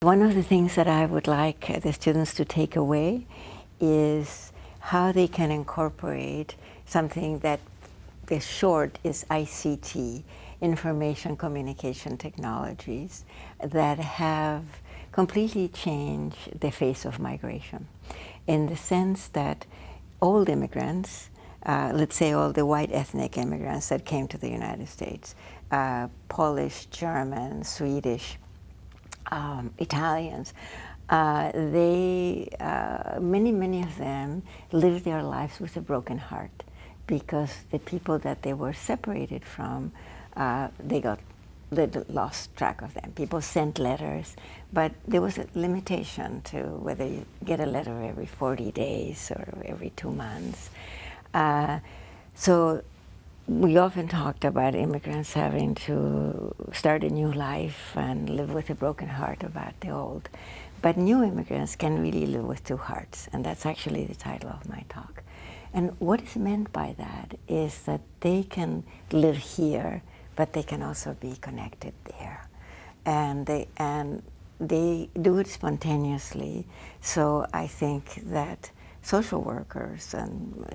One of the things that I would like the students to take away is how they can incorporate something that the short is ICT, Information Communication Technologies, that have completely changed the face of migration, in the sense that old immigrants, let's say all the white ethnic immigrants that came to the United States, Polish, German, Swedish, Italians, many of them lived their lives with a broken heart, because the people that they were separated from, they lost track of them. People sent letters, but there was a limitation to whether you get a letter every 40 days or every 2 months. So we often talked about immigrants having to start a new life and live with a broken heart about the old. But new immigrants can really live with 2 hearts, and that's actually the title of my talk. And what is meant by that is that they can live here, but they can also be connected there. And they do it spontaneously. So I think that social workers and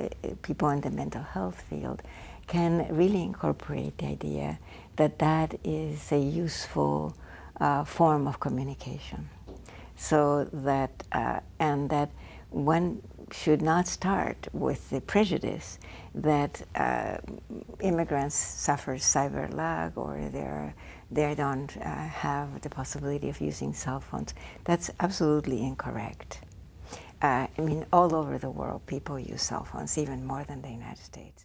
people in the mental health field can really incorporate the idea that that is a useful form of communication. So that, and that one should not start with the prejudice that immigrants suffer cyber lag, or they don't have the possibility of using cell phones. That's absolutely incorrect. I mean, all over the world, people use cell phones, even more than the United States.